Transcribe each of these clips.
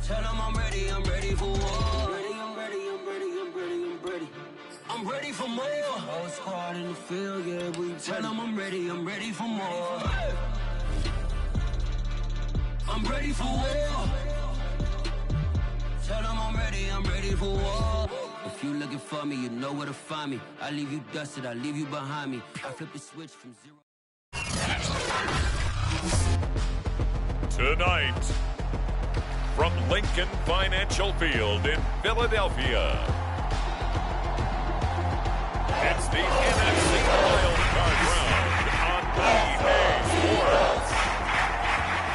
Tell them I'm ready for war. I'm ready for more. Whole squad in the field, yeah, we tell them I'm ready for more. I'm ready for war. Tell them I'm ready for war. If you looking for me, you know where to find me. I leave you dusted, I leave you behind me. I flip the switch from zero. Tonight, from Lincoln Financial Field in Philadelphia, it's the NFC Wild Card Round on EA Sports.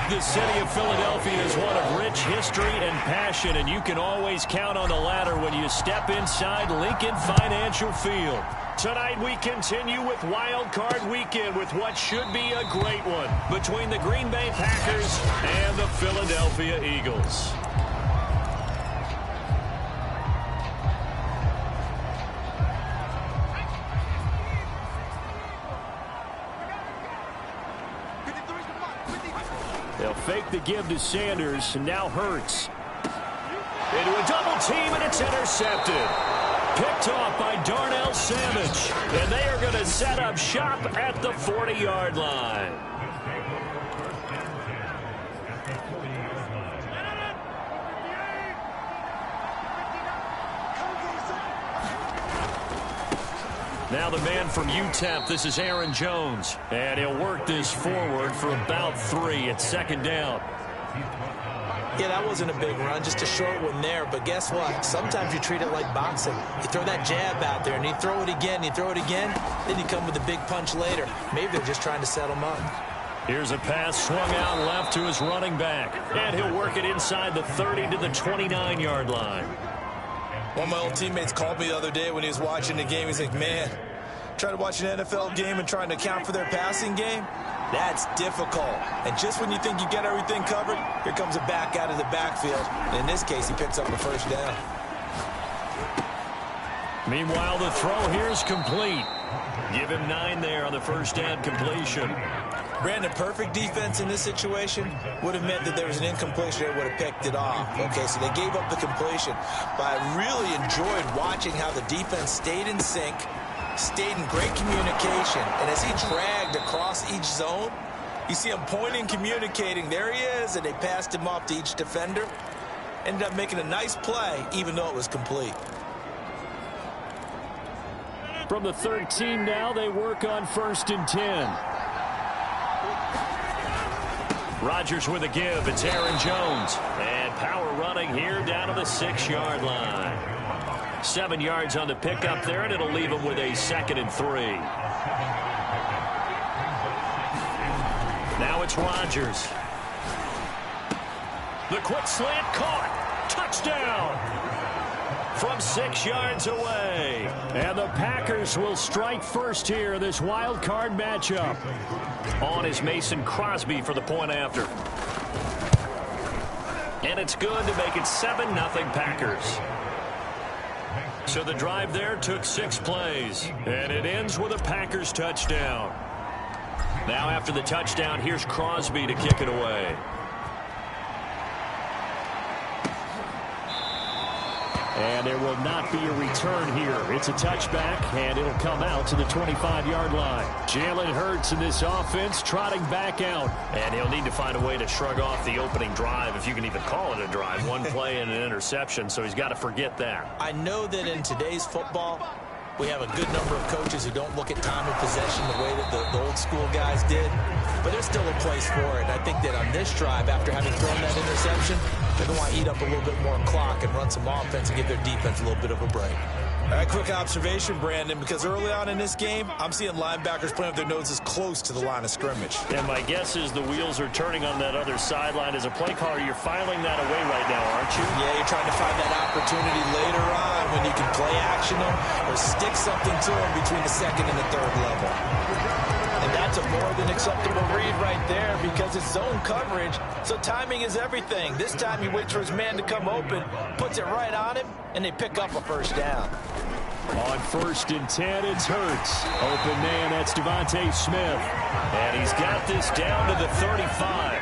The city of Philadelphia is one of rich history and passion, and you can always count on the latter when you step inside Lincoln Financial Field. Tonight we continue with Wild Card Weekend with what should be a great one between the Green Bay Packers and the Philadelphia Eagles. They'll fake the give to Sanders, and now Hurts. Into a double team, and it's intercepted. Picked off by Darnell Savage, and they are going to set up shop at the 40-yard line. Now the man from UTEP, this is Aaron Jones, and he'll work this forward for about 3 at second down. Yeah, that wasn't a big run, just a short one there. But guess what? Sometimes you treat it like boxing. You throw that jab out there, and you throw it again, then you come with a big punch later. Maybe they're just trying to set him up. Here's a pass swung out left to his running back, and he'll work it inside the 30 to the 29-yard line. One of my old teammates called me the other day when he was watching the game. He's like, man, trying to watch an NFL game and trying to account for their passing game? That's difficult. And just when you think you get everything covered, here comes a back out of the backfield. And in this case, he picks up a first down. Meanwhile, the throw here is complete. Give him 9 there on the first down completion. Brandon, perfect defense in this situation would have meant that there was an incompletion that would have picked it off. Okay, so they gave up the completion. But I really enjoyed watching how the defense stayed in sync, stayed in great communication, and as he dragged across each zone, you see him pointing, communicating. There he is, and they passed him off to each defender. Ended up making a nice play, even though it was complete. From the 13 now, they work on 1st and 10. Rodgers with a give. It's Aaron Jones. And power running here down to the 6-yard line. 7 yards on the pickup there, and it'll leave him with a 2nd and 3. Now it's Rodgers. The quick slant caught. Touchdown. From 6 yards away. And the Packers will strike first here in this wild card matchup. On is Mason Crosby for the point after. And it's good to make it 7-0 Packers. So the drive there took 6 plays. And it ends with a Packers touchdown. Now after the touchdown, here's Crosby to kick it away. And there will not be a return here. It's a touchback, and it'll come out to the 25-yard line. Jalen Hurts in this offense trotting back out. And he'll need to find a way to shrug off the opening drive, if you can even call it a drive. 1 play and an interception, so he's got to forget that. I know that in today's football, we have a good number of coaches who don't look at time of possession the way that the old school guys did. But there's still a place for it. I think that on this drive, after having thrown that interception, they're going to want to eat up a little bit more clock and run some offense and give their defense a little bit of a break. A quick observation, Brandon, because early on in this game, I'm seeing linebackers playing with their noses close to the line of scrimmage. And my guess is the wheels are turning on that other sideline. As a play caller, you're filing that away right now, aren't you? Yeah, you're trying to find that opportunity later on when you can play action them or stick something to them between the 2nd and the 3rd level. And that's a more than acceptable read right there because it's zone coverage, so timing is everything. This time he waits for his man to come open, puts it right on him, and they pick up a first down. On 1st and 10, it's Hurts. Open man, that's Devontae Smith. And he's got this down to the 35.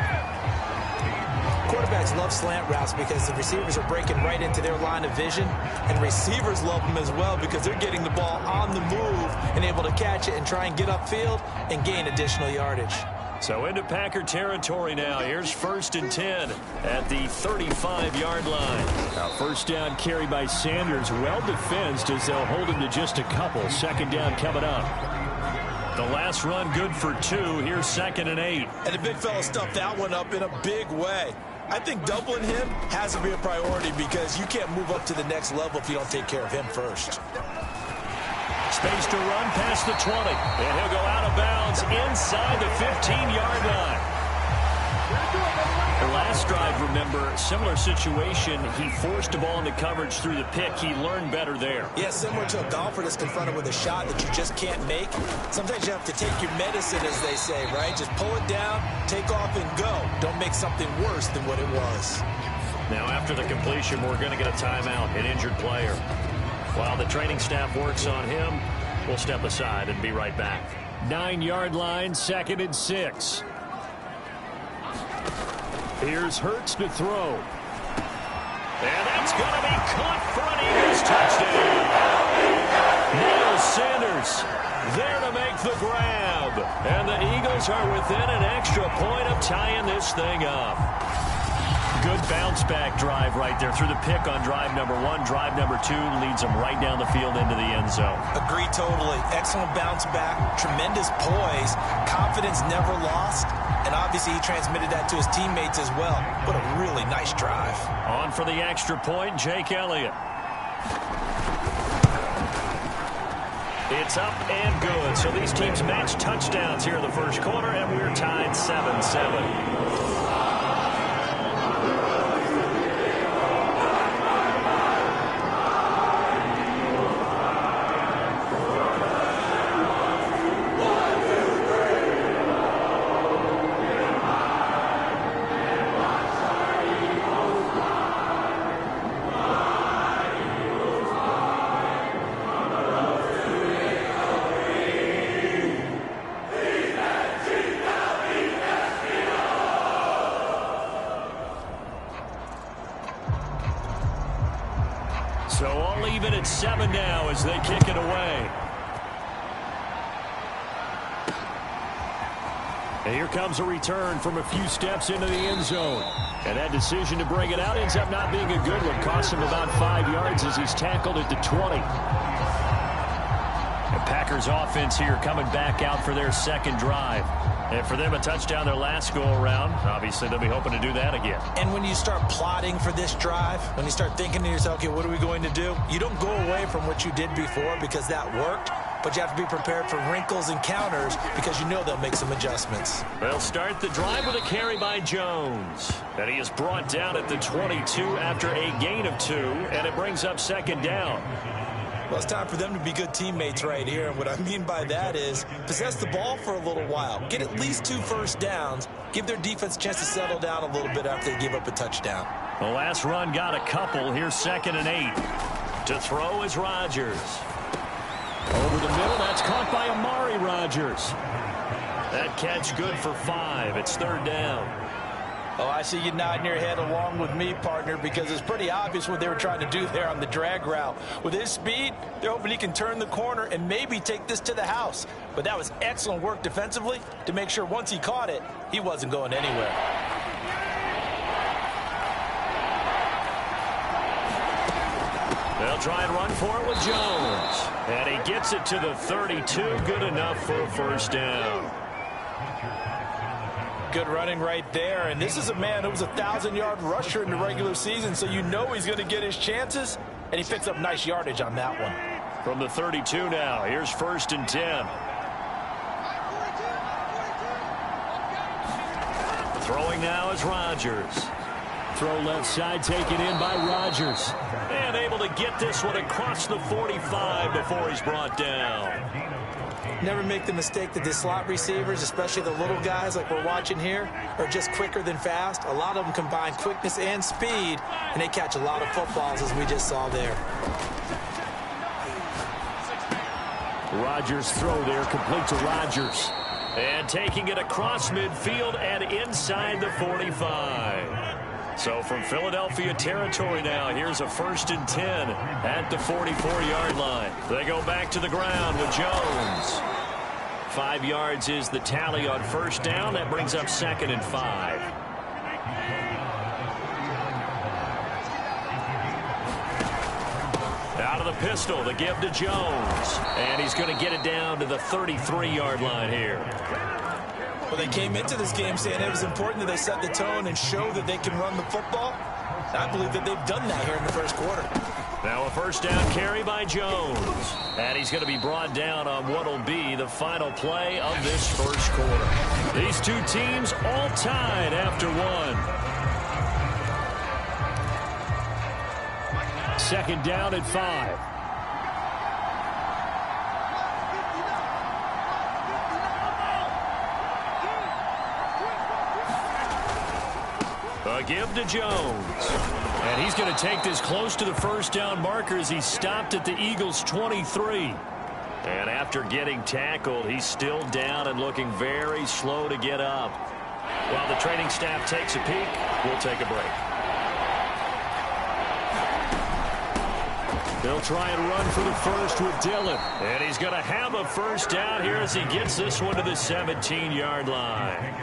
Quarterbacks quarterbacks love slant routes because the receivers are breaking right into their line of vision, and receivers love them as well because they're getting the ball on the move and able to catch it and try and get upfield and gain additional yardage. So into Packer territory now. Here's 1st and 10 at the 35-yard line. Now first down carry by Sanders. Well defensed as they'll hold him to just a couple. 2nd down coming up. The last run good for 2. Here's 2nd and 8. And the big fella stuffed that one up in a big way. I think doubling him has to be a priority because you can't move up to the next level if you don't take care of him first. Space to run past the 20. And he'll go out of bounds inside the 15-yard line. The last drive, remember, similar situation. He forced the ball into coverage through the pick. He learned better there. Yeah, similar to a golfer that's confronted with a shot that you just can't make. Sometimes you have to take your medicine, as they say, right? Just pull it down, take off, and go. Don't make something worse than what it was. Now, after the completion, we're going to get a timeout, an injured player. While the training staff works on him, we'll step aside and be right back. 9-yard line, 2nd and 6. Here's Hurts to throw. And that's going to be caught for an Eagles touchdown. Miles Sanders there to make the grab. And the Eagles are within an extra point of tying this thing up. Good bounce-back drive right there through the pick on drive number 1. Drive number 2 leads them right down the field into the end zone. Agree totally. Excellent bounce-back, tremendous poise, confidence never lost, and obviously he transmitted that to his teammates as well. What a really nice drive. On for the extra point, Jake Elliott. It's up and good. So these teams match touchdowns here in the first quarter, and we're tied 7-7. So all even at 7 now as they kick it away. And here comes a return from a few steps into the end zone. And that decision to bring it out ends up not being a good one. Costs him about 5 yards as he's tackled at the 20. The Packers offense here coming back out for their second drive. And for them, a touchdown their last go-around. Obviously, they'll be hoping to do that again. And when you start plotting for this drive, when you start thinking to yourself, okay, what are we going to do? You don't go away from what you did before because that worked, but you have to be prepared for wrinkles and counters because you know they'll make some adjustments. They'll start the drive with a carry by Jones. And he is brought down at the 22 after a gain of 2, and it brings up 2nd down. Well, it's time for them to be good teammates right here. And what I mean by that is possess the ball for a little while. Get at least 2 first downs. Give their defense a chance to settle down a little bit after they give up a touchdown. The last run got a couple. Here's 2nd and 8. To throw is Rodgers. Over the middle, that's caught by Amari Rodgers. That catch good for 5. It's 3rd down. Oh, I see you nodding your head along with me, partner, because it's pretty obvious what they were trying to do there on the drag route. With his speed, they're hoping he can turn the corner and maybe take this to the house. But that was excellent work defensively to make sure once he caught it, he wasn't going anywhere. They'll try and run for it with Jones. And he gets it to the 32. Good enough for a 1st down. Good running right there, and this is a man who was a 1,000-yard rusher in the regular season, so you know he's going to get his chances, and he picks up nice yardage on that one. From the 32 now, here's 1st and 10. Throwing now is Rodgers. Throw left side taken in by Rodgers. And able to get this one across the 45 before he's brought down. Never make the mistake that the slot receivers, especially the little guys like we're watching here, are just quicker than fast. A lot of them combine quickness and speed, and they catch a lot of footballs, as we just saw there. Rodgers' throw there, complete to Rodgers. And taking it across midfield and inside the 45. So from Philadelphia territory now, here's a 1st and 10 at the 44-yard line. They go back to the ground with Jones. 5 yards is the tally on 1st down. That brings up 2nd and 5. Out of the pistol, the give to Jones. And he's going to get it down to the 33-yard line here. Well, they came into this game saying it was important that they set the tone and show that they can run the football. I believe that they've done that here in the first quarter. Now a 1st down carry by Jones. And he's going to be brought down on what will be the final play of this first quarter. These two teams all tied after 1. 2nd down at 5. A give to Jones. And he's going to take this close to the 1st down marker as he stopped at the Eagles' 23. And after getting tackled, he's still down and looking very slow to get up. While the training staff takes a peek, we'll take a break. They'll try and run for the first with Dillon. And he's going to have a 1st down here as he gets this one to the 17-yard line.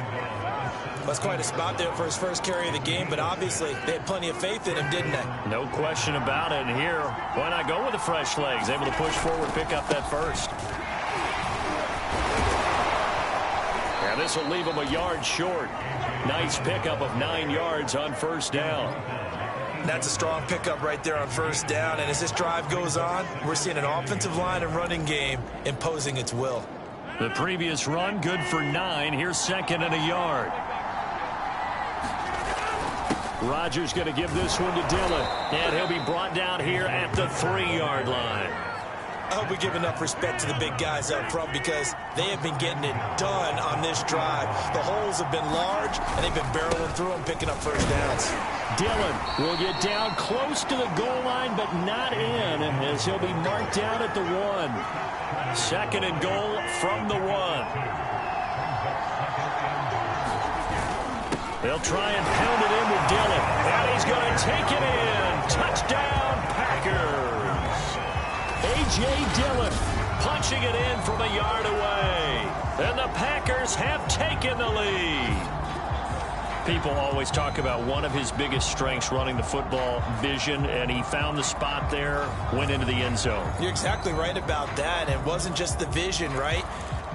That's quite a spot there for his first carry of the game, but obviously they had plenty of faith in him, didn't they? No question about it. And here, why not go with the fresh legs? Able to push forward, pick up that first. And this will leave him a yard short. Nice pickup of 9 yards on 1st down. That's a strong pickup right there on 1st down. And as this drive goes on, we're seeing an offensive line and running game imposing its will. The previous run, good for 9. Here's 2nd and a yard. Rodgers going to give this one to Dillon. And he'll be brought down here at the 3-yard line. I hope we give enough respect to the big guys up front because they have been getting it done on this drive. The holes have been large, and they've been barreling through them, picking up 1st downs. Dillon will get down close to the goal line, but not in, as he'll be marked down at the 1. 2nd and goal from the 1. They'll try and pound it in with Dillon. And he's going to take it in. Touchdown, Packers. A.J. Dillon punching it in from a yard away. And the Packers have taken the lead. People always talk about one of his biggest strengths, running the football, vision, and he found the spot there, went into the end zone. You're exactly right about that. It wasn't just the vision, right?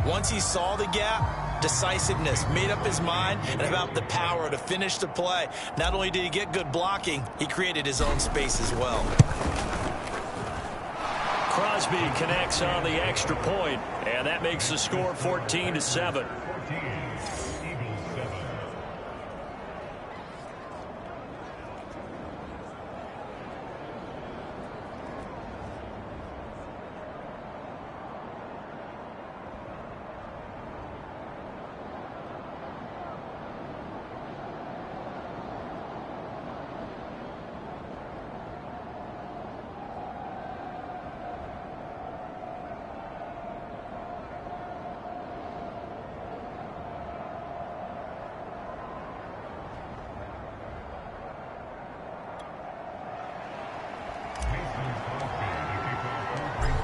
Once he saw the gap, decisiveness, made up his mind, and about the power to finish the play. Not only did he get good blocking, he created his own space as well. Crosby connects on the extra point, and that makes the score 14-7.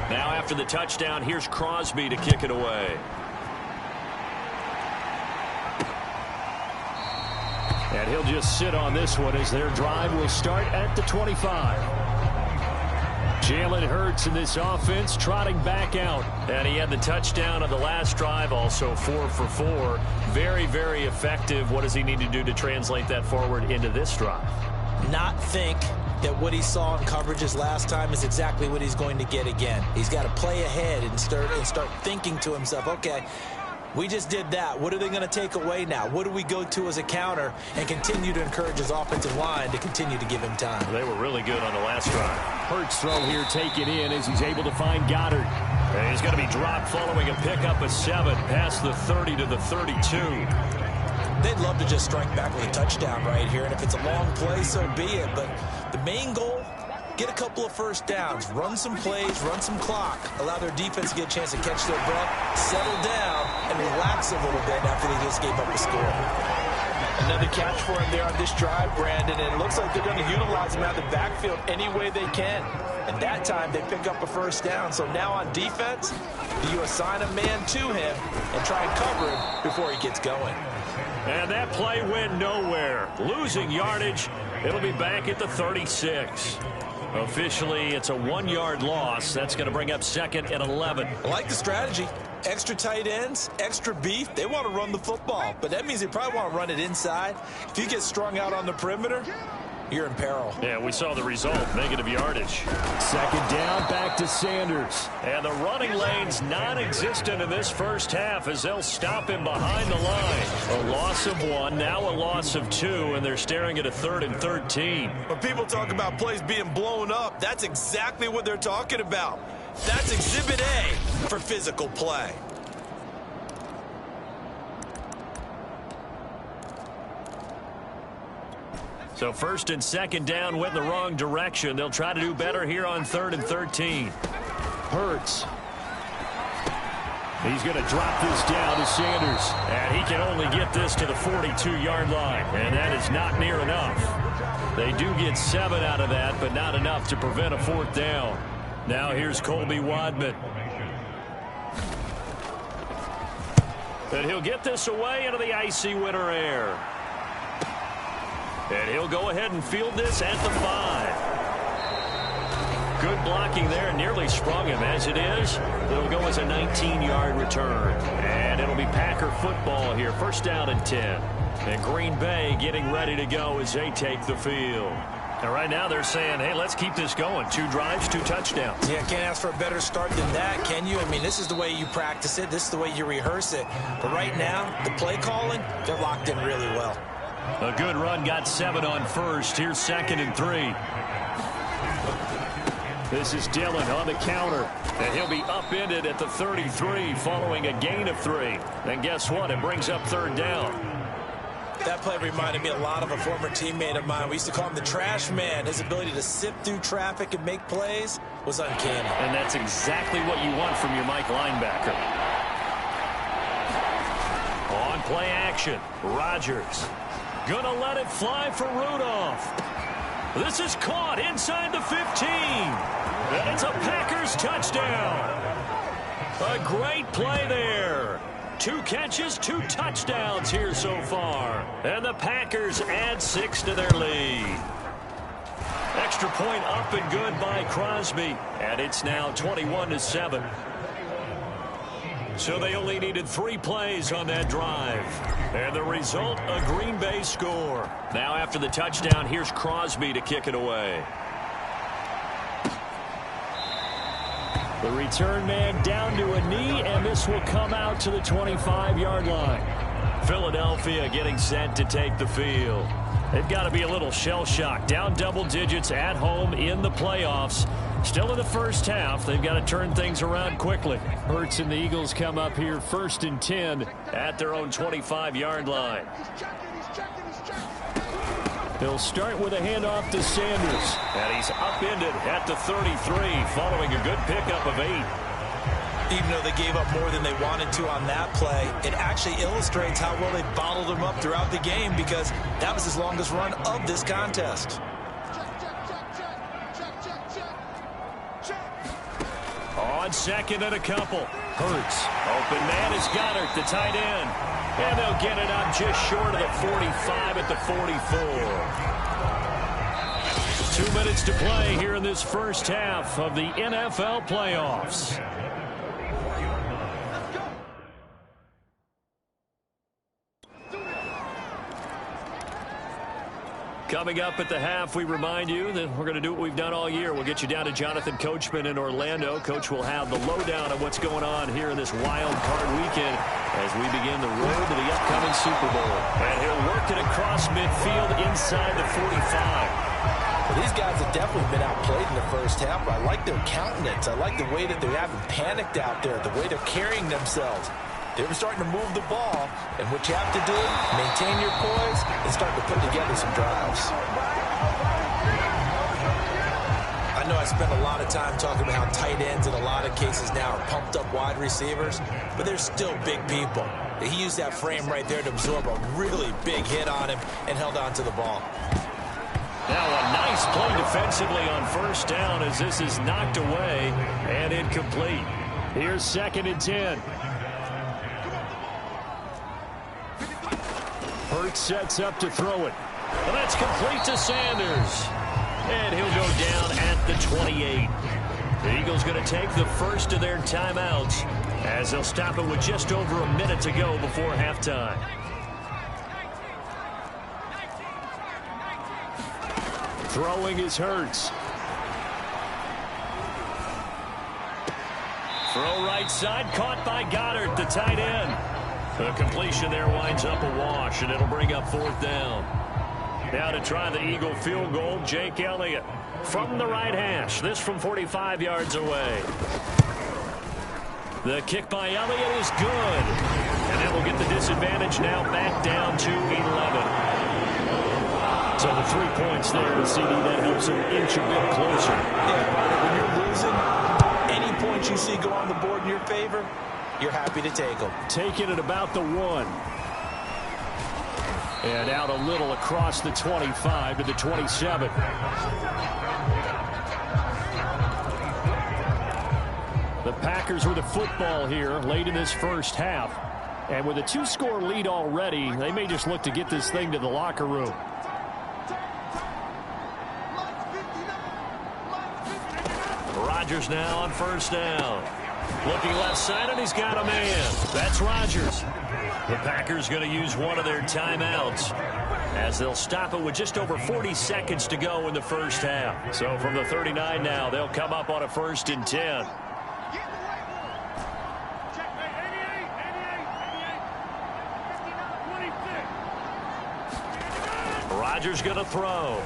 Now after the touchdown, here's Crosby to kick it away. And he'll just sit on this one as their drive will start at the 25. Jalen Hurts in this offense trotting back out. And he had the touchdown on the last drive, also 4 for 4. Very, very effective. What does he need to do to translate that forward into this drive? Not think that what he saw in coverages last time is exactly what he's going to get again. He's got to play ahead and start thinking to himself, okay, we just did that. What are they going to take away now? What do we go to as a counter? And continue to encourage his offensive line to continue to give him time. They were really good on the last drive. Hurts throw here taken in as he's able to find Goddard. And he's going to be dropped following a pickup of 7 past the 30 to the 32. They'd love to just strike back with a touchdown right here, and if it's a long play, so be it. But the main goal, get a couple of first downs, run some plays, run some clock, allow their defense to get a chance to catch their breath, settle down, and relax a little bit after they just gave up a score. Another catch for him there on this drive, Brandon, and it looks like they're going to utilize him out of the backfield any way they can. And that time, they pick up a first down. So now on defense, you assign a man to him and try and cover him before he gets going. And that play went nowhere. Losing yardage, it'll be back at the 36. Officially, it's a 1-yard loss. That's going to bring up 2nd and 11. I like the strategy. Extra tight ends, extra beef. They want to run the football, but that means they probably want to run it inside. If you get strung out on the perimeter, you're in peril. Yeah, we saw the result, negative yardage. 2nd down, back to Sanders. And the running lane's non-existent in this first half as they'll stop him behind the line. A loss of 1, now a loss of 2, and they're staring at a 3rd and 13. When people talk about plays being blown up, that's exactly what they're talking about. That's Exhibit A for physical play. So 1st and 2nd down went in the wrong direction. They'll try to do better here on 3rd and 13. Hurts. He's going to drop this down to Sanders. And he can only get this to the 42-yard line. And that is not near enough. They do get 7 out of that, but not enough to prevent a 4th down. Now here's Colby Wadman. And he'll get this away into the icy winter air. And he'll go ahead and field this at the 5. Good blocking there. Nearly sprung him. As it is, it'll go as a 19-yard return. And it'll be Packer football here. 1st down and 10. And Green Bay getting ready to go as they take the field. And right now they're saying, hey, let's keep this going. 2 drives, 2 touchdowns. Yeah, can't ask for a better start than that, can you? I mean, this is the way you practice it. This is the way you rehearse it. But right now, the play calling, they're locked in really well. A good run, got 7 on 1st. Here's 2nd and 3. This is Dillon on the counter. And he'll be upended at the 33 following a gain of 3. And guess what? It brings up 3rd down. That play reminded me a lot of a former teammate of mine. We used to call him the trash man. His ability to sift through traffic and make plays was uncanny. And that's exactly what you want from your Mike linebacker. On play action, Rodgers. Gonna let it fly for Rudolph. This is caught inside the 15. And it's a Packers touchdown. A great play there. 2 catches, 2 touchdowns here so far. And the Packers add 6 to their lead. Extra point up and good by Crosby. And it's now 21-7. So they only needed 3 plays on that drive. And the result, a Green Bay score. Now after the touchdown, here's Crosby to kick it away. The return man down to a knee, and this will come out to the 25-yard line. Philadelphia getting set to take the field. They've got to be a little shell-shocked. Down double digits at home in the playoffs. Still in the first half. They've got to turn things around quickly. Hurts and the Eagles come up here 1st and 10 at their own 25-yard line. They'll start with a handoff to Sanders. And he's upended at the 33 following a good pickup of 8. Even though they gave up more than they wanted to on that play, it actually illustrates how well they bottled him up throughout the game because that was his longest run of this contest. On 2nd and a couple. Hurts. Open man is Goddard, the tight end. And they'll get it up just short of the 45 at the 44. 2 minutes to play here in this first half of the NFL playoffs. Coming up at the half, we remind you that we're going to do what we've done all year. We'll get you down to Jonathan Coachman in Orlando. Coach will have the lowdown of what's going on here in this wild card weekend as we begin the road to the upcoming Super Bowl. And he'll work it across midfield inside the 45. Well, these guys have definitely been outplayed in the first half, but I like their countenance. I like the way that they haven't panicked out there, the way they're carrying themselves. They were starting to move the ball, and what you have to do, maintain your poise and start to put together some drives. I know I spend a lot of time talking about how tight ends in a lot of cases now are pumped up wide receivers, but they're still big people. He used that frame right there to absorb a really big hit on him and held on to the ball. Now a nice play defensively on first down as this is knocked away and incomplete. Here's 2nd and 10. Hurts sets up to throw it. Well, that's complete to Sanders. And he'll go down at the 28. The Eagles going to take the first of their timeouts as they'll stop it with just over a minute to go before halftime. Throwing is Hurts. Throw right side, caught by Goddard, the tight end. The completion there winds up a wash, and it'll bring up 4th down. Now to try the Eagle field goal, Jake Elliott from the right hash. This from 45 yards away. The kick by Elliott is good. And that will get the disadvantage now back down to 11. So the 3 points there to CD, that helps him inch a bit closer. Yeah, when you're losing, any points you see go on the board in your favor, you're happy to take them. Taking it about the 1. And out a little across the 25 to the 27. The Packers with the football here late in this first half. And with a 2-score lead already, they may just look to get this thing to the locker room. Rodgers now on first down. Looking left side, and he's got a man. That's Rodgers. The Packers going to use one of their timeouts as they'll stop it with just over 40 seconds to go in the first half. So from the 39 now, they'll come up on a 1st and 10. Rodgers going to throw.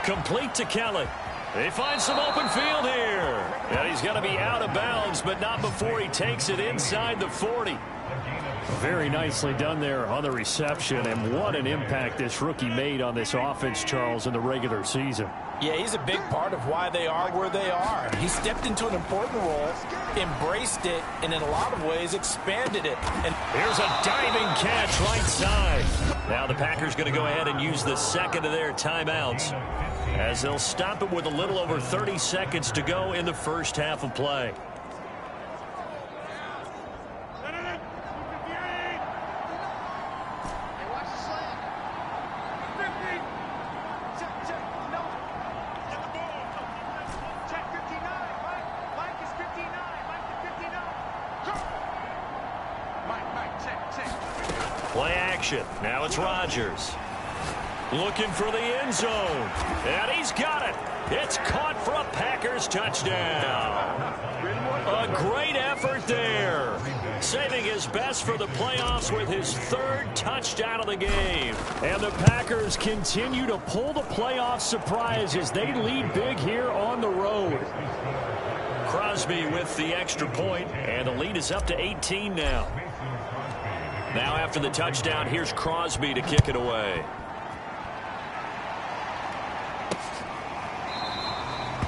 Complete to Kelly. They find some open field here. And he's going to be out of bounds, but not before he takes it inside the 40. Very nicely done there on the reception, and what an impact this rookie made on this offense, Charles, in the regular season. Yeah, he's a big part of why they are where they are. He stepped into an important role, embraced it, and in a lot of ways expanded it. And here's a diving catch right side. Now the Packers going to go ahead and use the 2nd of their timeouts as they'll stop it with a little over 30 seconds to go in the first half of play. Play action. Now it's Rodgers. Looking for the end zone. And he's got it. It's caught for a Packers touchdown. A great effort there. Saving his best for the playoffs with his 3rd touchdown of the game. And the Packers continue to pull the playoff surprise as they lead big here on the road. Crosby with the extra point, and the lead is up to 18 now. Now after the touchdown, here's Crosby to kick it away.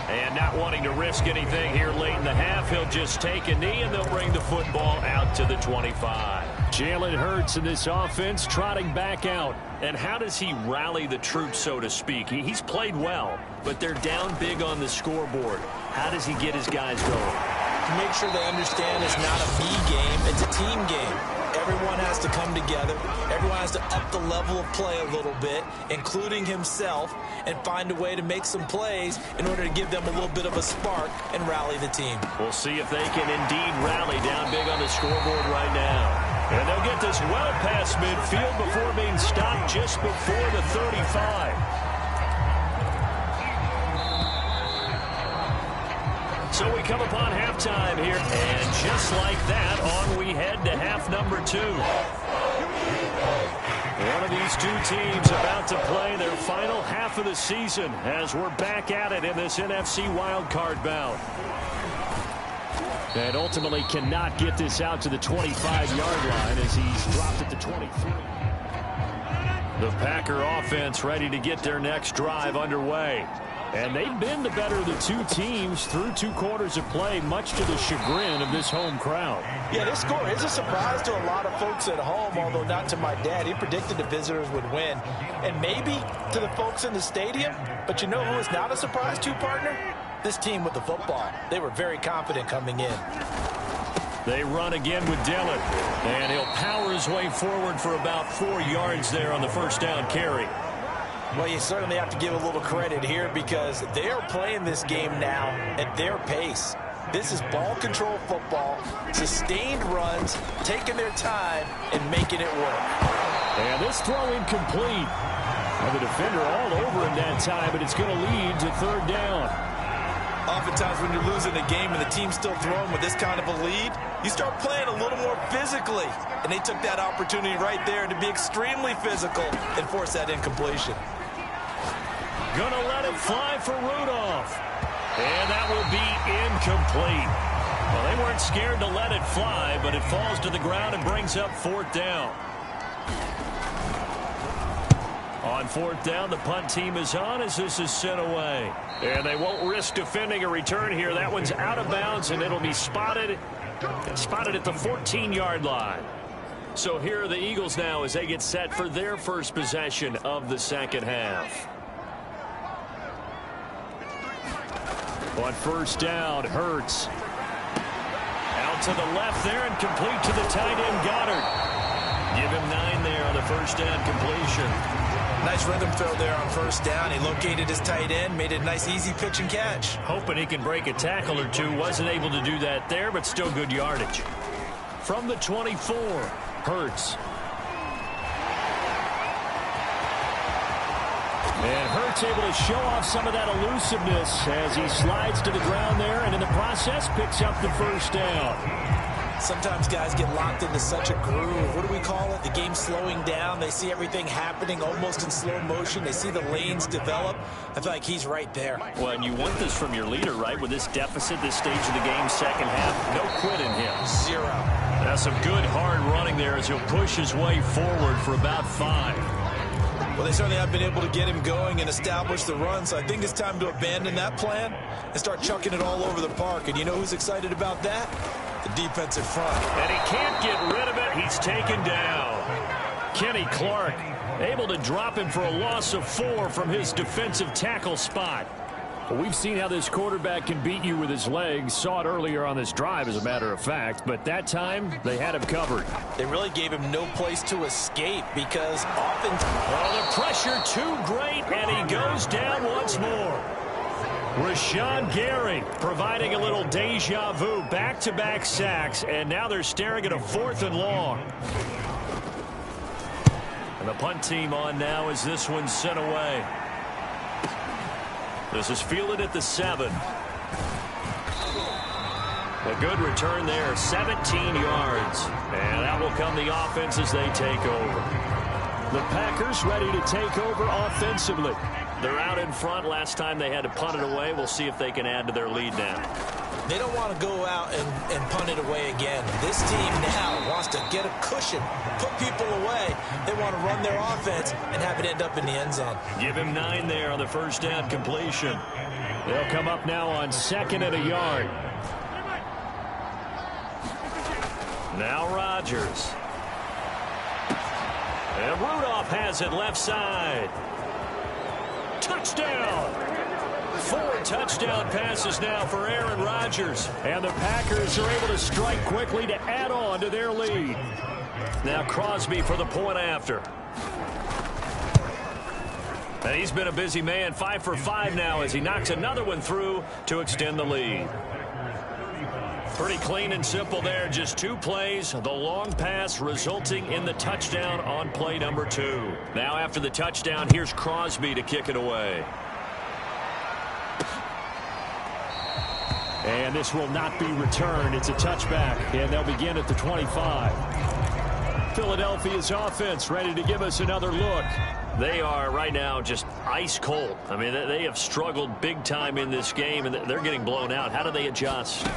And not wanting to risk anything here late in the half, he'll just take a knee, and they'll bring the football out to the 25. Jalen Hurts in this offense trotting back out. And how does he rally the troops, so to speak? He's played well, but they're down big on the scoreboard. How does he get his guys going? To make sure they understand it's not a me game, it's a team game. Everyone has to come together. Everyone has to up the level of play a little bit, including himself, and find a way to make some plays in order to give them a little bit of a spark and rally the team. We'll see if they can indeed rally down big on the scoreboard right now. And they'll get this well past midfield before being stopped just before the 35. So we come upon halftime here, and just like that, on we head to half number 2. One of these two teams about to play their final half of the season as we're back at it in this NFC wildcard bout. And ultimately cannot get this out to the 25-yard line as he's dropped at the 23. The Packer offense ready to get their next drive underway. And they've been the better of the two teams through 2 quarters of play, much to the chagrin of this home crowd. Yeah, this score is a surprise to a lot of folks at home, although not to my dad. He predicted the visitors would win. And maybe to the folks in the stadium. But you know who is not a surprise to, partner? This team with the football. They were very confident coming in. They run again with Dillon. And he'll power his way forward for about 4 yards there on the first down carry. Well, you certainly have to give a little credit here because they are playing this game now at their pace. This is ball control football, sustained runs, taking their time, and making it work. And this throw incomplete. And the defender all over him that time, but it's going to lead to 3rd down. Oftentimes when you're losing a game and the team's still throwing with this kind of a lead, you start playing a little more physically. And they took that opportunity right there to be extremely physical and force that incompletion. Gonna let it fly for Rudolph. And that will be incomplete. Well, they weren't scared to let it fly, but it falls to the ground and brings up 4th down. On 4th down, the punt team is on as this is sent away. And they won't risk defending a return here. That one's out of bounds, and it'll be spotted at the 14-yard line. So here are the Eagles now as they get set for their first possession of the second half. On 1st down, Hurts. Out to the left there and complete to the tight end, Goddard. Give him 9 there on the first down completion. Nice rhythm throw there on 1st down. He located his tight end, made it a nice, easy pitch and catch. Hoping he can break a tackle or two. Wasn't able to do that there, but still good yardage. From the 24, Hurts. And Hurts able to show off some of that elusiveness as he slides to the ground there and in the process picks up the 1st down. Sometimes guys get locked into such a groove. What do we call it? The game slowing down. They see everything happening almost in slow motion. They see the lanes develop. I feel like he's right there. Well, and you want this from your leader, right? With this deficit, this stage of the game, second half, no quit in him. 0. Now some good hard running there as he'll push his way forward for about 5. Well, they certainly have been able to get him going and establish the run, so I think it's time to abandon that plan and start chucking it all over the park. And you know who's excited about that? The defensive front. And he can't get rid of it. He's taken down. Kenny Clark able to drop him for a loss of 4 from his defensive tackle spot. Well, we've seen how this quarterback can beat you with his legs. Saw it earlier on this drive, as a matter of fact. But that time, they had him covered. They really gave him no place to escape because often... Oh, the pressure too great, and he goes down once more. Rashawn Gary providing a little deja vu. Back-to-back sacks, and now they're staring at a 4th and long. And the punt team on now as this one's sent away. This is fielded at the 7. A good return there, 17 yards. And that will come the offense as they take over. The Packers ready to take over offensively. They're out in front. Last time they had to punt it away. We'll see if they can add to their lead now. They don't want to go out and punt it away again. This team now wants to get a cushion, put people away. They want to run their offense and have it end up in the end zone. Give him 9 there on the first down completion. They'll come up now on 2nd and a yard. Now Rodgers. And Rudolph has it left side. Touchdown! 4 touchdown passes now for Aaron Rodgers. And the Packers are able to strike quickly to add on to their lead. Now Crosby for the point after. And he's been a busy man, 5 for 5 now as he knocks another one through to extend the lead. Pretty clean and simple there. Just 2 plays. The long pass resulting in the touchdown on play number 2. Now after the touchdown, here's Crosby to kick it away. And this will not be returned. It's a touchback, and they'll begin at the 25. Philadelphia's offense ready to give us another look. They are right now just ice cold. I mean, they have struggled big time in this game, and they're getting blown out. How do they adjust?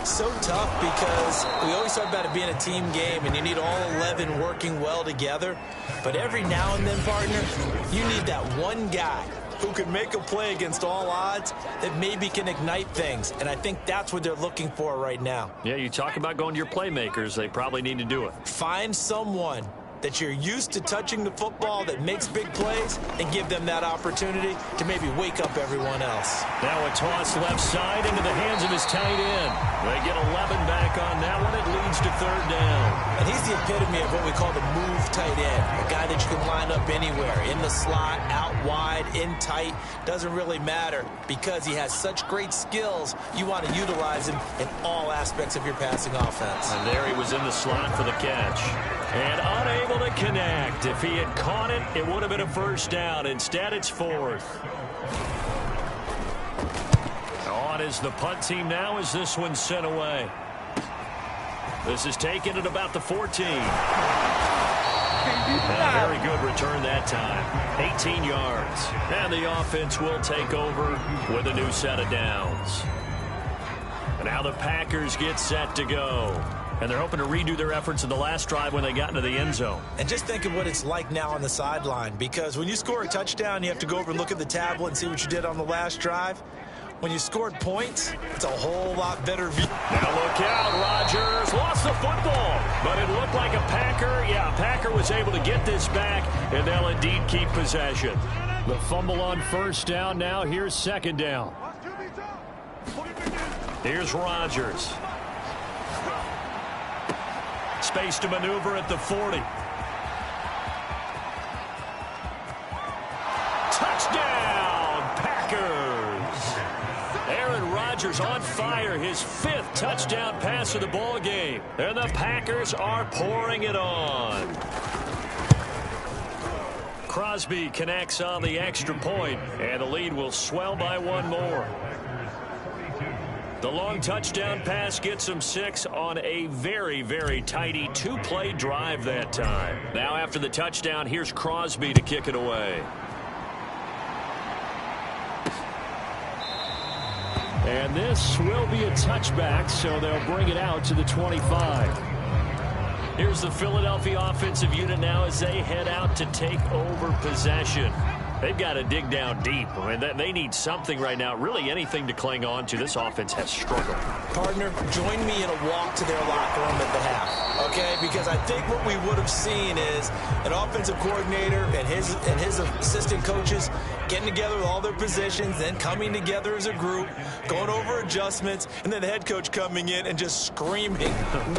So tough because we always talk about it being a team game, and you need all 11 working well together. But every now and then, partner, you need that one guy who can make a play against all odds that maybe can ignite things. And I think that's what they're looking for right now. Yeah, you talk about going to your playmakers. They probably need to do it. Find someone that you're used to touching the football that makes big plays and give them that opportunity to maybe wake up everyone else. Now a toss left side into the hands of his tight end. They get 11 back on that one. It leads to third down. And he's the epitome of what we call the move tight end, a guy that you can line up anywhere, in the slot, out wide, in tight, doesn't really matter because he has such great skills. You want to utilize him in all aspects of your passing offense. And there he was in the slot for the catch. And unable to connect. If he had caught it, it would have been a first down. Instead, it's fourth. On is the punt team now as this one's sent away. This is taken at about the 14. And a very good return that time. 18 yards. And the offense will take over with a new set of downs. And now the Packers get set to go. And they're hoping to redo their efforts in the last drive when they got into the end zone. And just think of what it's like now on the sideline, because when you score a touchdown, you have to go over and look at the tablet and see what you did on the last drive. When you scored points, it's a whole lot better view. Now look out, Rodgers lost the football, but it looked like a Packer. Yeah, Packer was able to get this back, and they'll indeed keep possession. The fumble on first down. Now here's second down. Here's Rodgers. Space to maneuver at the 40. Touchdown, Packers. Aaron Rodgers on fire, his 5th touchdown pass of the ball game. And the Packers are pouring it on. Crosby connects on the extra point, and the lead will swell by one more. The long touchdown pass gets him 6 on a very, very tidy 2-play drive that time. Now after the touchdown, here's Crosby to kick it away. And this will be a touchback, so they'll bring it out to the 25. Here's the Philadelphia offensive unit now as they head out to take over possession. They've got to dig down deep. I mean, they need something right now, really anything to cling on to. This offense has struggled. Partner, join me in a walk to their locker room at the half, okay? Because I think what we would have seen is an offensive coordinator and his assistant coaches getting together with all their positions, then coming together as a group, going over adjustments, and then the head coach coming in and just screaming,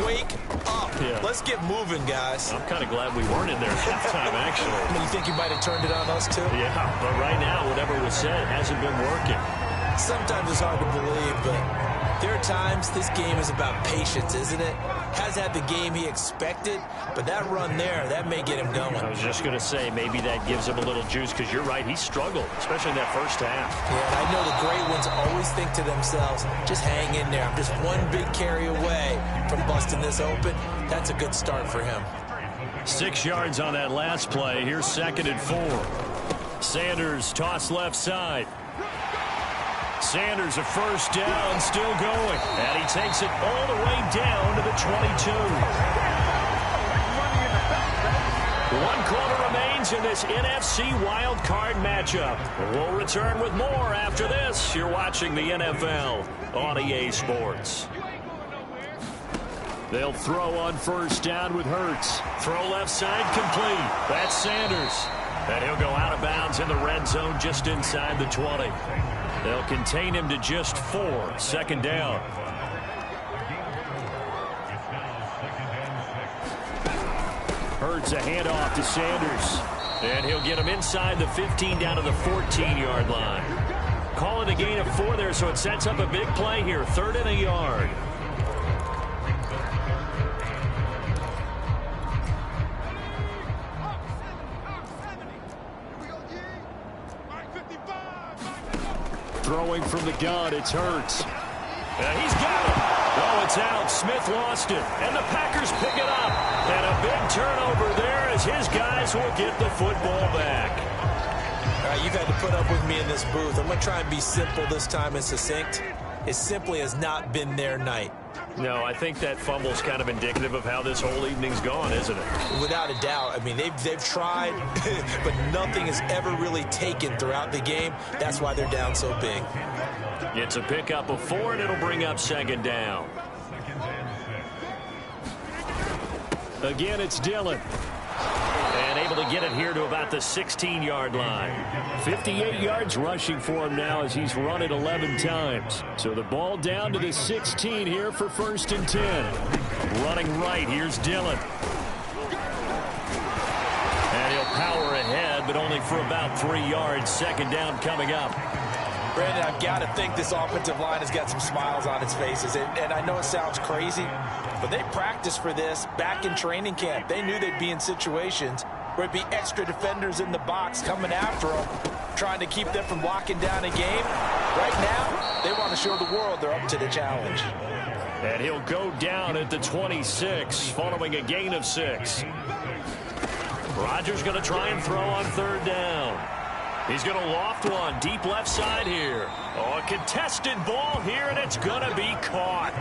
wake up. Yeah. Let's get moving, guys. I'm kind of glad we weren't in there at halftime, actually. I mean, you think you might have turned it on us, too? Yeah, but right now, whatever was said hasn't been working. Sometimes it's hard to believe, but there are times this game is about patience, isn't it? Has had the game he expected, but that run there, that may get him going. I was just going to say, maybe that gives him a little juice, because you're right, he struggled, especially in that first half. Yeah, and I know the great ones always think to themselves, just hang in there. I'm just one big carry away from busting this open. That's a good start for him. 6 yards on that last play. Here's 2nd and 4. Sanders toss left side. Sanders a first down, still going. And he takes it all the way down to the 22. 1 quarter remains in this NFC wildcard matchup. We'll return with more after this. You're watching the NFL on EA Sports. They'll throw on first down with Hurts. Throw left side complete. That's Sanders. And he'll go out of bounds in the red zone just inside the 20. They'll contain him to just 4. 2nd down. Hurts a handoff to Sanders. And he'll get him inside the 15 down to the 14-yard line. Call it a gain of 4 there, so it sets up a big play here. 3rd and a yard. Throwing from the gun, it's Hurts. He's got it. Oh, it's out. Smith lost it. And the Packers pick it up. And a big turnover there as his guys will get the football back. All right, you've had to put up with me in this booth. I'm going to try and be simple this time and succinct. It simply has not been their night. No, I think that fumble's kind of indicative of how this whole evening's gone, isn't it? Without a doubt. I mean, they've tried, but nothing has ever really taken throughout the game. That's why they're down so big. It's a pickup of 4, and it'll bring up second down. Again, it's Dillon. And able to get it here to about the 16-yard line. 58 yards rushing for him now as he's run it 11 times. So the ball down to the 16 here for 1st and 10. Running right, here's Dillon. And he'll power ahead, but only for about 3 yards. Second down coming up. Brandon, I've got to think this offensive line has got some smiles on its faces. And I know it sounds crazy, but they practiced for this back in training camp. They knew they'd be in situations where it'd be extra defenders in the box coming after them, trying to keep them from locking down a game. Right now, they want to show the world they're up to the challenge. And he'll go down at the 26, following a gain of 6. Rodgers going to try and throw on 3rd down. He's going to loft one deep left side here. Oh, a contested ball here, and it's going to be caught.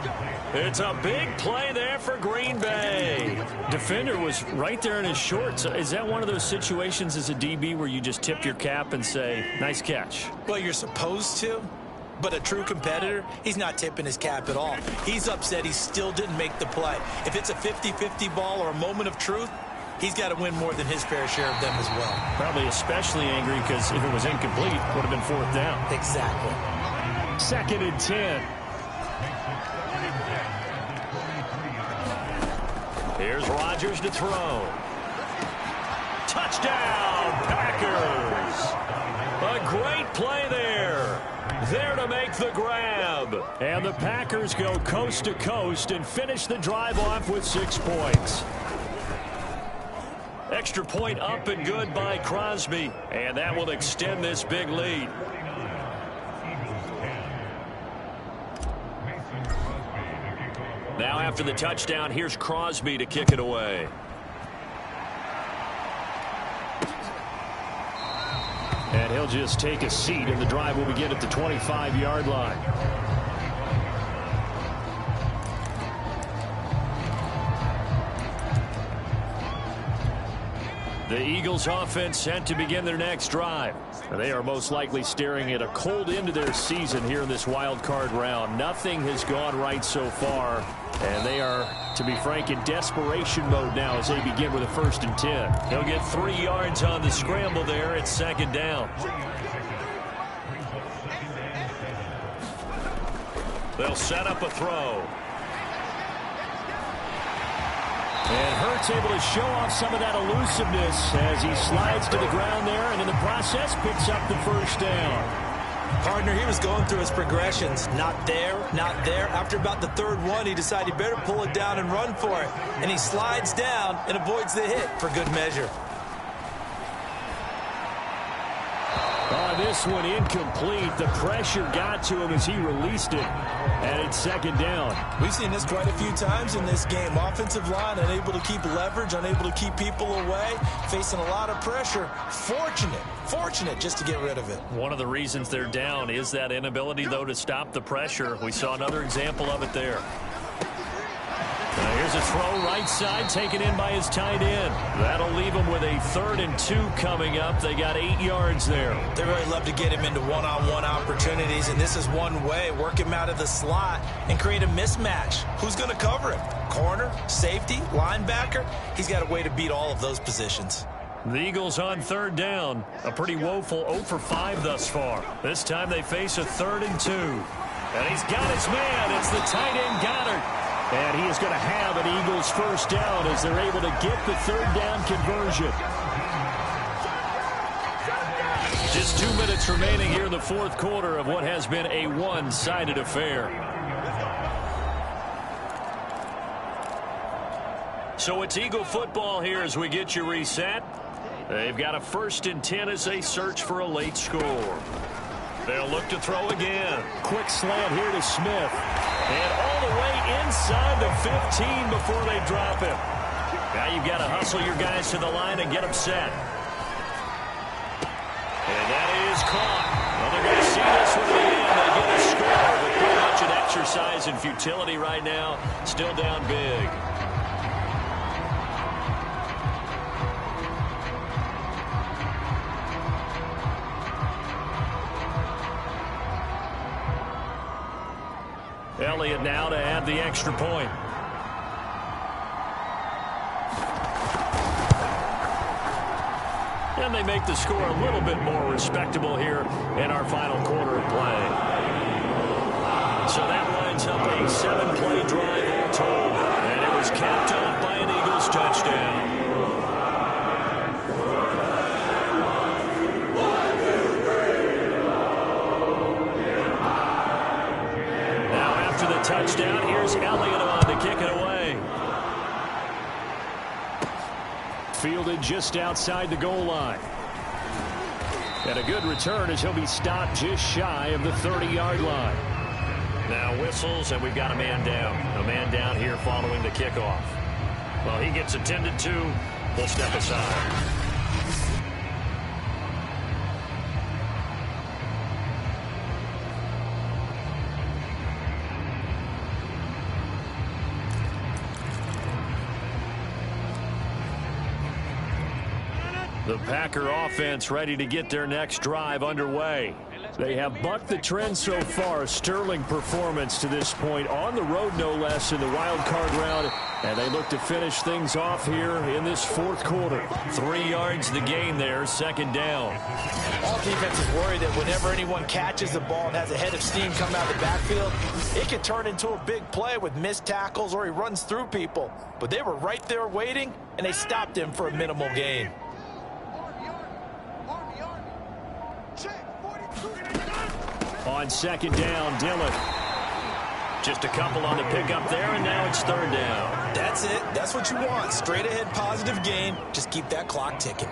It's a big play there for Green Bay. Defender was right there in his shorts. Is that one of those situations as a DB where you just tip your cap and say, nice catch? Well, you're supposed to. But a true competitor, he's not tipping his cap at all. He's upset he still didn't make the play. If it's a 50-50 ball or a moment of truth, he's got to win more than his fair share of them as well. Probably especially angry because if it was incomplete, it would have been 4th down. Exactly. 2nd and 10. Here's Rodgers to throw. Touchdown, Packers. A great play there. There to make the grab. And the Packers go coast to coast and finish the drive off with 6 points. Extra point up and good by Crosby. And that will extend this big lead. Now after the touchdown, here's Crosby to kick it away. And he'll just take a seat, and the drive will begin at the 25-yard line. The Eagles offense set to begin their next drive. They are most likely staring at a cold end to their season here in this wild card round. Nothing has gone right so far, and they are, to be frank, in desperation mode now as they begin with a 1st and 10. They'll get 3 yards on the scramble there at 2nd down. They'll set up a throw. And Hurts able to show off some of that elusiveness as he slides to the ground there, and in the process picks up the 1st down. Partner, he was going through his progressions. Not there, not there. After about the 3rd one, he decided he better pull it down and run for it. And he slides down and avoids the hit for good measure. This one incomplete. The pressure got to him as he released it. And it's 2nd down. We've seen this quite a few times in this game. Offensive line unable to keep leverage, unable to keep people away, facing a lot of pressure. Fortunate just to get rid of it. One of the reasons they're down is that inability, though, to stop the pressure. We saw another example of it there. Here's a throw right side taken in by his tight end. That'll leave him with a 3rd and 2 coming up. They got 8 yards there. They really love to get him into one-on-one opportunities, and this is one way. Work him out of the slot and create a mismatch. Who's going to cover him? Corner, safety, linebacker? He's got a way to beat all of those positions. The Eagles on 3rd down. A pretty woeful 0 for 5 thus far. This time they face a 3rd and 2. And he's got his man. It's the tight end Goddard. And he is going to have an Eagles 1st down as they're able to get the 3rd down conversion. Just 2 minutes remaining here in the 4th quarter of what has been a one-sided affair. So it's Eagle football here as we get you reset. They've got a 1st and 10 as they search for a late score. They'll look to throw again. Quick slant here to Smith. And all the way inside the 15 before they drop him. Now you've got to hustle your guys to the line and get them set. And that is caught. Well, they're going to see this one at the end. They get a score, but pretty much an exercise in futility right now. Still down big. Elliott now to add the extra point. And they make the score a little bit more respectable here in our final quarter of play. So that lines up a 7-play drive all told. And it was capped off by an Eagles touchdown. Now after the touchdown, here's Elliott on to kick it away. Fielded just outside the goal line. And a good return as he'll be stopped just shy of the 30-yard line. Now whistles, and we've got a man down. A man down here following the kickoff. Well, he gets attended to. We'll step aside. The Packer offense ready to get their next drive underway. They have bucked the trend so far. Sterling performance to this point on the road, no less, in the wild card round. And they look to finish things off here in this fourth quarter. 3 yards the gain there, second down. All defense is worried that whenever anyone catches the ball and has a head of steam come out of the backfield, it can turn into a big play with missed tackles or he runs through people. But they were right there waiting, and they stopped him for a minimal gain. On second down, Dillon. Just a couple on the pickup there, and now it's third down. That's it. That's what you want. Straight ahead positive gain. Just keep that clock ticking.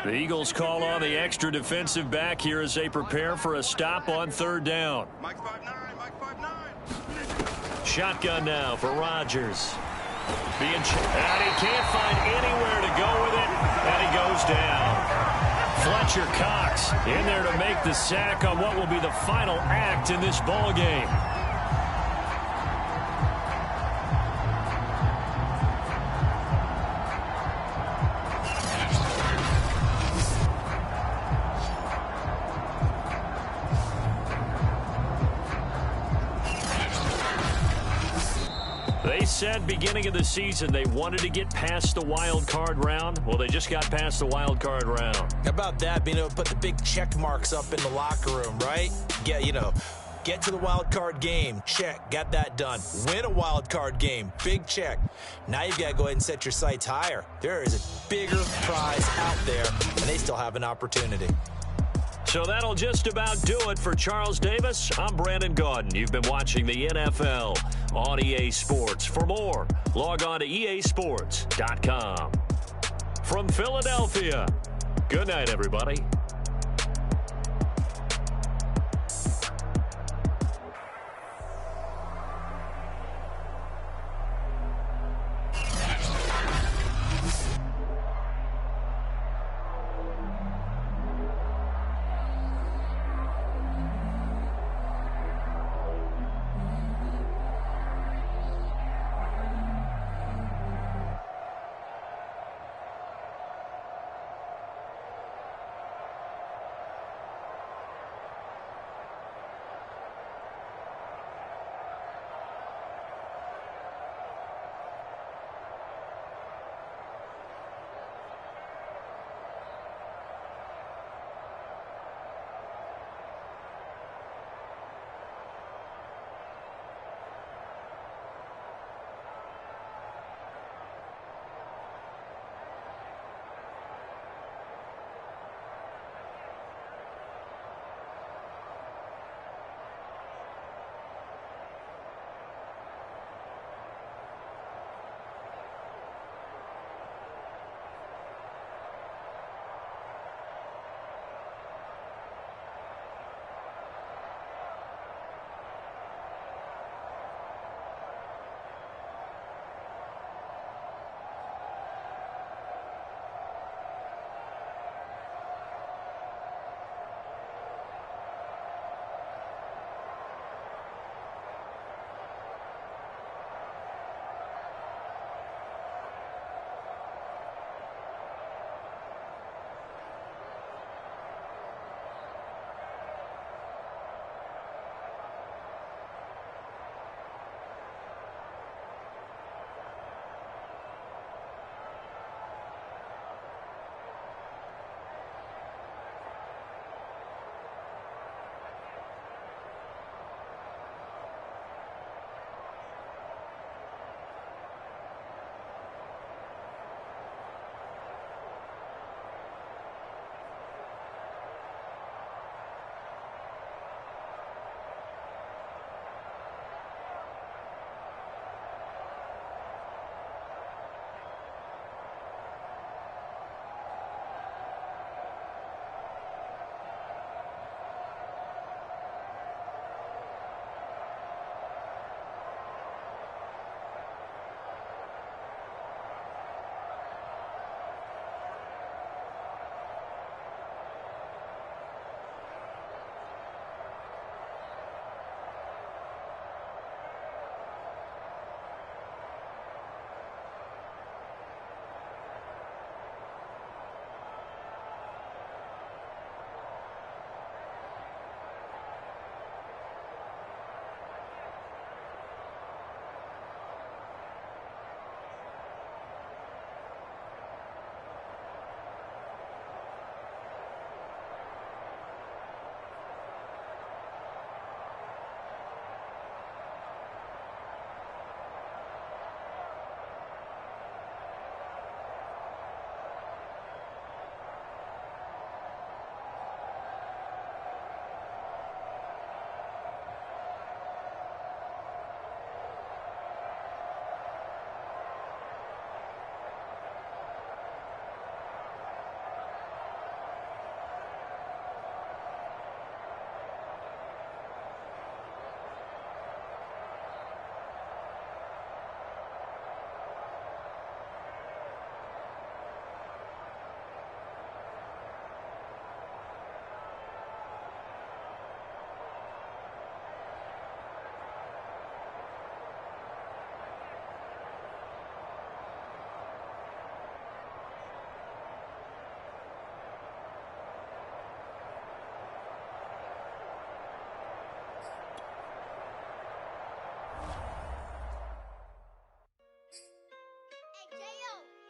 The Eagles call on the extra defensive back here as they prepare for a stop on third down. Mike 5'9", Mike 5'9". Shotgun now for Rodgers. And he can't find anywhere to go with it, and he goes down. Fletcher Cox in there to make the sack on what will be the final act in this ball game. They said beginning of the season they wanted to get past the wild card round. Well, they just got past the wild card round. How about that, being able to put the big check marks up in the locker room, right? Yeah, get to the wild card game. Check. Got that done. Win a wild card game. Big check. Now you've got to go ahead and set your sights higher. There is a bigger prize out there, and they still have an opportunity. So that'll just about do it for Charles Davis. I'm Brandon Gaudin. You've been watching the NFL on EA Sports. For more, log on to easports.com. From Philadelphia, good night, everybody.